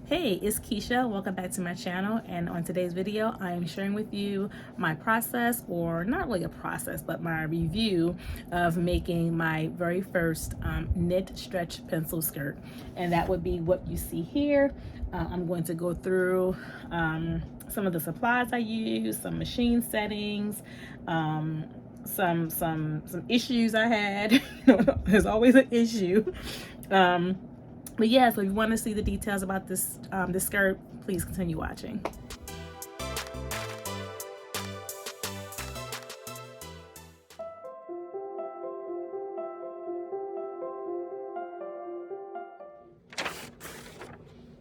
Hey, it's Keisha. Welcome back to my channel, and on today's video I am sharing with you my process, or not really a process, but my review of making my very first knit stretch pencil skirt, and that would be what you see here. I'm going to go through some of the supplies I use, some machine settings, some issues I had. There's always an issue. But yeah, so if you want to see the details about this skirt, please continue watching.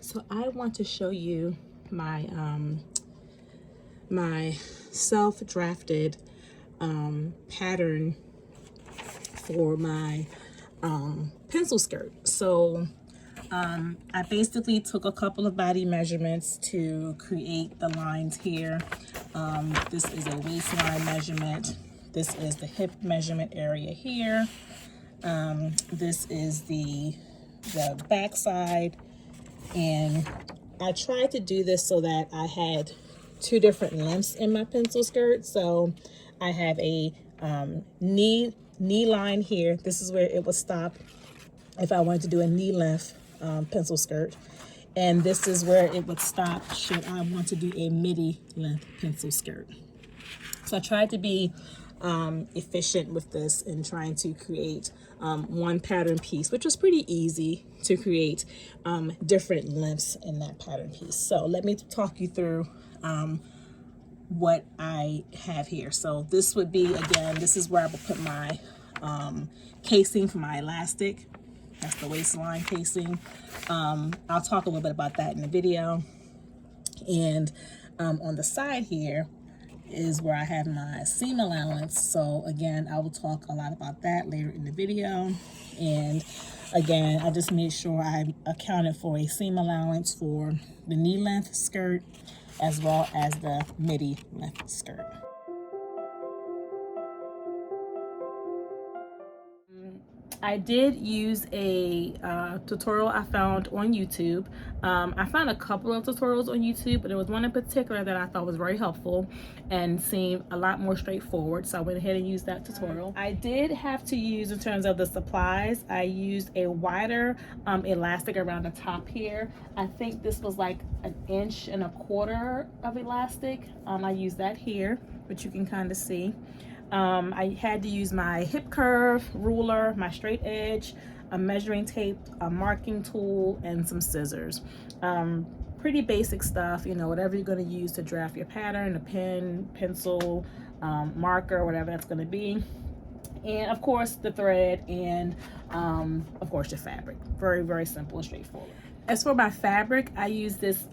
So I want to show you my my self-drafted pattern for my pencil skirt. So I basically took a couple of body measurements to create the lines here. This is a waistline measurement. This is the hip measurement area here. This is the back side. And I tried to do this so that I had two different lengths in my pencil skirt. So I have a knee line here. This is where it would stop if I wanted to do a knee length pencil skirt, and this is where it would stop should I want to do a midi length pencil skirt. So I tried to be efficient with this in trying to create one pattern piece, which was pretty easy to create different lengths in that pattern piece. So let me talk you through what I have here. So this would be, again, this is where I would put my casing for my elastic. That's the waistline casing. I'll talk a little bit about that in the video. And on the side here is where I have my seam allowance. So again, I will talk a lot about that later in the video. And again, I just made sure I accounted for a seam allowance for the knee length skirt as well as the midi length skirt. I did use a tutorial I found on YouTube. I found a couple of tutorials on YouTube, but there was one in particular that I thought was very helpful and seemed a lot more straightforward. So I went ahead and used that tutorial. I did have to use, in terms of the supplies, I used a wider elastic around the top here. I think this was like 1.25 inches of elastic. I used that here, which you can kind of see. I had to use my hip curve ruler, my straight edge, a measuring tape, a marking tool, and some scissors. Pretty basic stuff, you know, whatever you're going to use to draft your pattern, a pen, pencil, marker, whatever that's going to be. And of course the thread, and of course your fabric. Very, very simple and straightforward. As for my fabric, I use this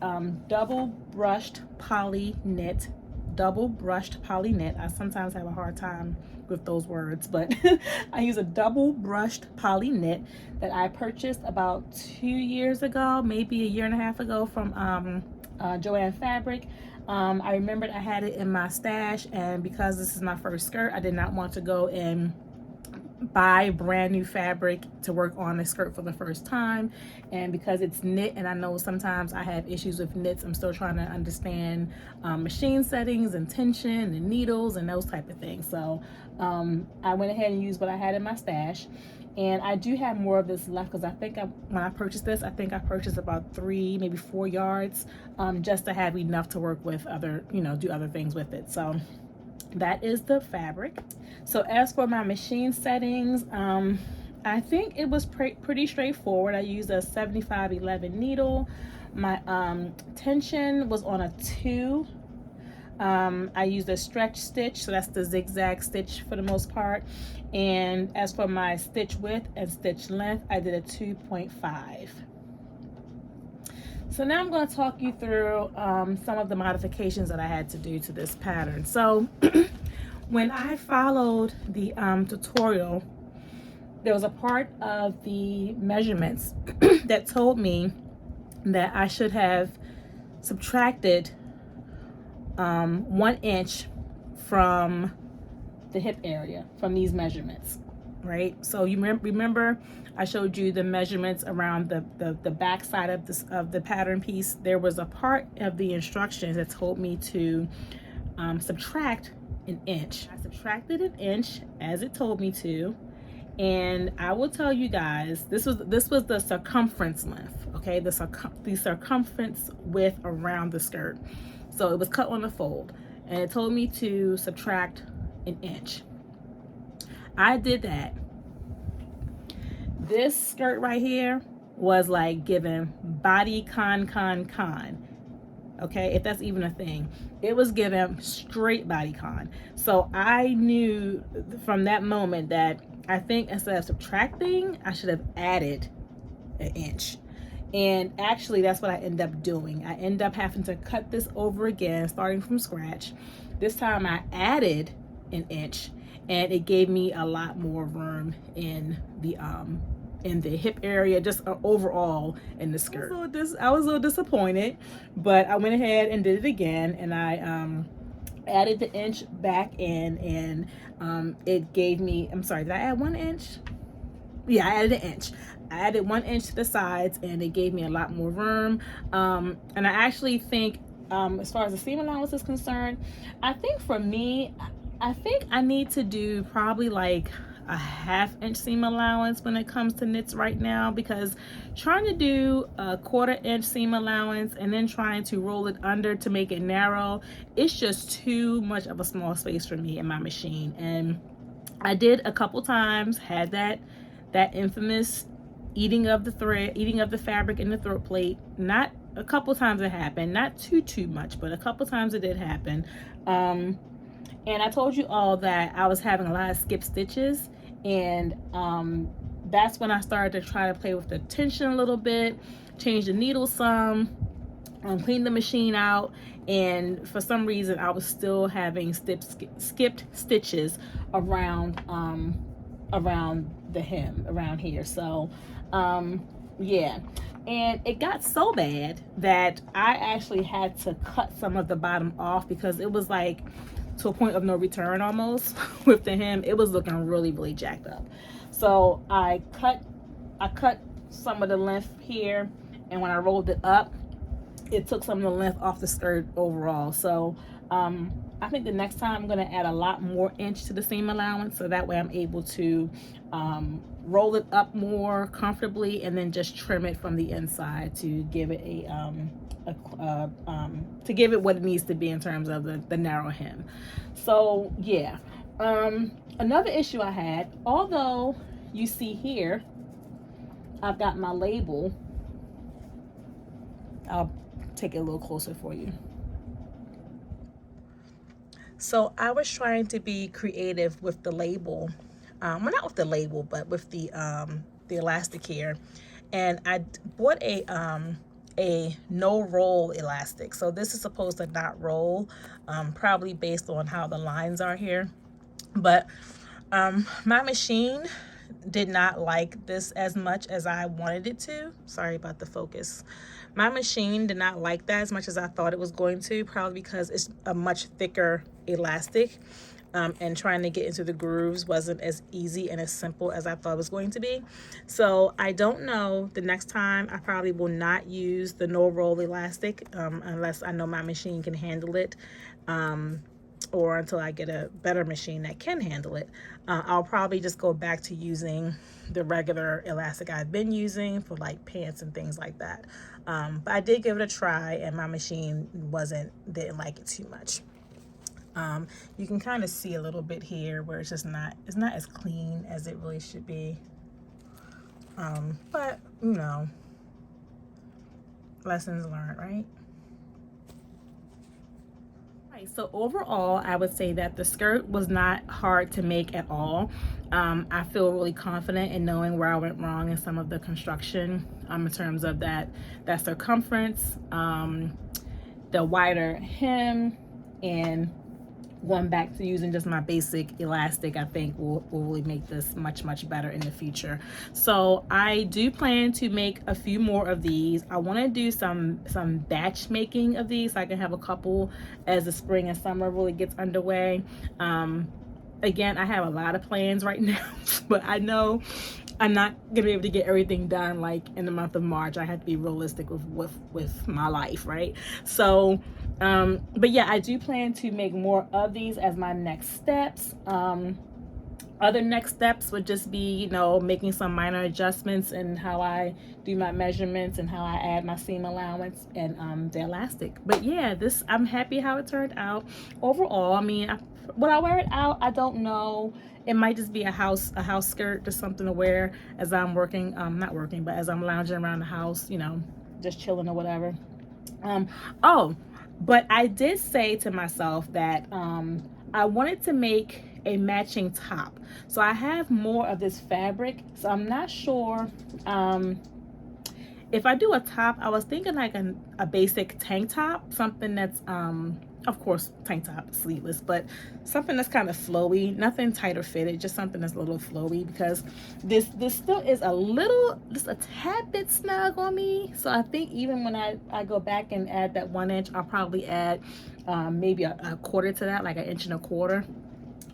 double brushed poly knit. I sometimes have a hard time with those words, but I use a double brushed poly knit that I purchased about 2 years ago, maybe 1.5 years ago, from Joann Fabric. I remembered I had it in my stash, and because this is my first skirt, I did not want to go and buy brand new fabric to work on a skirt for the first time. And because it's knit, and I know sometimes I have issues with knits, I'm still trying to understand machine settings and tension and needles and those type of things. So I went ahead and used what I had in my stash. And I do have more of this left, because I think when I purchased this, I think I purchased about 3, maybe 4 yards, just to have enough to work with other, you know, do other things with it. So that is the fabric. So as for my machine settings, I think it was pretty straightforward. I used a 7511 needle. My tension was on a 2. I used a stretch stitch, so that's the zigzag stitch for the most part. And as for my stitch width and stitch length, I did a 2.5. So now I'm going to talk you through some of the modifications that I had to do to this pattern. So when I followed the tutorial, there was a part of the measurements that told me that I should have subtracted 1 inch from the hip area from these measurements. right? So you remember I showed you the measurements around the back side of this of the pattern piece. There was a part of the instructions that told me to subtract an inch. I subtracted an inch as it told me to, and I will tell you guys, this was the circumference length, okay? The circumference width around the skirt. So it was cut on the fold, and it told me to subtract an inch. I did that. This skirt right here was like giving body con. Okay, if that's even a thing. It was given straight body con. So I knew from that moment that I think instead of subtracting, I should have added an inch. And actually that's what I end up doing. I end up having to cut this over again, starting from scratch. This time I added an inch, and it gave me a lot more room in the hip area, just overall in the skirt. I was a little disappointed, but I went ahead and did it again, and I added the inch back in, and it gave me, I'm sorry, did I add 1 inch? Yeah, I added an inch. I added 1 inch to the sides, and it gave me a lot more room. And I actually think, as far as the seam allowance is concerned, I think for me, I think I need to do probably like a 1/2 inch seam allowance when it comes to knits right now, because trying to do a 1/4 inch seam allowance and then trying to roll it under to make it narrow, it's just too much of a small space for me in my machine. And I did a couple times, had that infamous eating of the thread, eating of the fabric in the throat plate. Not a couple times it happened, not too much, but a couple times it did happen. And I told you all that I was having a lot of skip stitches, and that's when I started to try to play with the tension a little bit, change the needle some, clean the machine out, and for some reason I was still having skipped stitches around the hem, around here. So yeah, and it got so bad that I actually had to cut some of the bottom off, because it was like to a point of no return almost with the hem. It was looking really jacked up. So I cut some of the length here, and when I rolled it up, it took some of the length off the skirt overall. So I think the next time I'm going to add a lot more inch to the seam allowance, so that way I'm able to roll it up more comfortably, and then just trim it from the inside to give it to give it what it needs to be in terms of the narrow hem. So yeah, another issue I had, although you see here I've got my label, I'll take it a little closer for you. So I was trying to be creative with the label, well, not with the label, but with the elastic here, and I bought a no roll elastic. So this is supposed to not roll, probably based on how the lines are here, but my machine did not like this as much as I wanted it to. Sorry about the focus. My machine did not like that as much as I thought it was going to, probably because it's a much thicker elastic, and trying to get into the grooves wasn't as easy and as simple as I thought it was going to be. So I don't know, the next time I probably will not use the no roll elastic, unless I know my machine can handle it, or until I get a better machine that can handle it. I'll probably just go back to using the regular elastic I've been using for like pants and things like that. But I did give it a try, and my machine didn't like it too much. You can kind of see a little bit here where it's not as clean as it really should be. But you know, lessons learned, right? So overall, I would say that the skirt was not hard to make at all. I feel really confident in knowing where I went wrong in some of the construction, in terms of that circumference, the wider hem, and going back to using just my basic elastic, I think will really make this much better in the future. So I do plan to make a few more of these. I want to do some batch making of these, so I can have a couple as the spring and summer really gets underway. again, I have a lot of plans right now, but I know I'm not gonna be able to get everything done like in the month of March. I have to be realistic with my life, right? So, but yeah, I do plan to make more of these as my next steps. Other next steps would just be, you know, making some minor adjustments in how I do my measurements and how I add my seam allowance and the elastic. But yeah, this, I'm happy how it turned out overall. I mean, would I wear it out? I don't know. It might just be a house skirt, just something to wear as I'm working, not working, but as I'm lounging around the house, you know, just chilling or whatever. Oh, but I did say to myself that I wanted to make a matching top. So I have more of this fabric. So I'm not sure if I do a top. I was thinking like a basic tank top, something that's of course tank top, sleeveless, but something that's kind of flowy, nothing tight or fitted, just something that's a little flowy, because this still is a little, just a tad bit snug on me. So I think even when I go back and add that 1 inch, I'll probably add maybe a quarter to that, like 1 and a quarter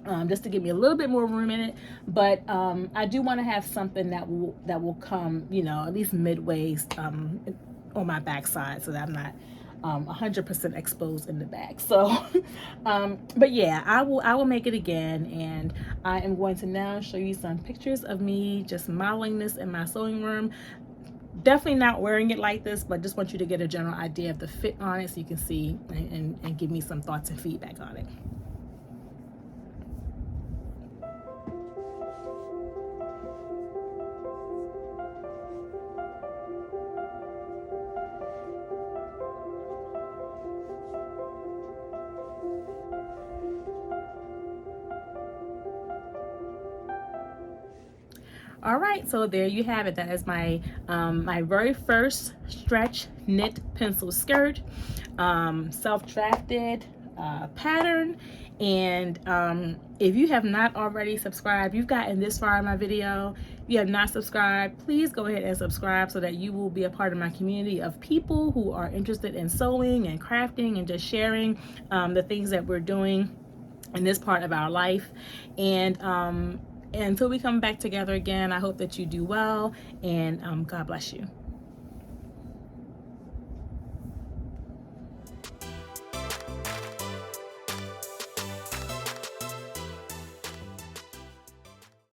inches, just to give me a little bit more room in it. But I do want to have something that will come, you know, at least midway on my backside, so that I'm not 100% exposed in the back. So but yeah, I will make it again, and I am going to now show you some pictures of me just modeling this in my sewing room. Definitely not wearing it like this, but just want you to get a general idea of the fit on it, so you can see and give me some thoughts and feedback on it. All right, so there you have it. That is my my very first stretch knit pencil skirt, self-drafted pattern. And if you have not already subscribed, you've gotten this far in my video, if you have not subscribed, please go ahead and subscribe so that you will be a part of my community of people who are interested in sewing and crafting and just sharing the things that we're doing in this part of our life. And until we come back together again, I hope that you do well, and God bless you.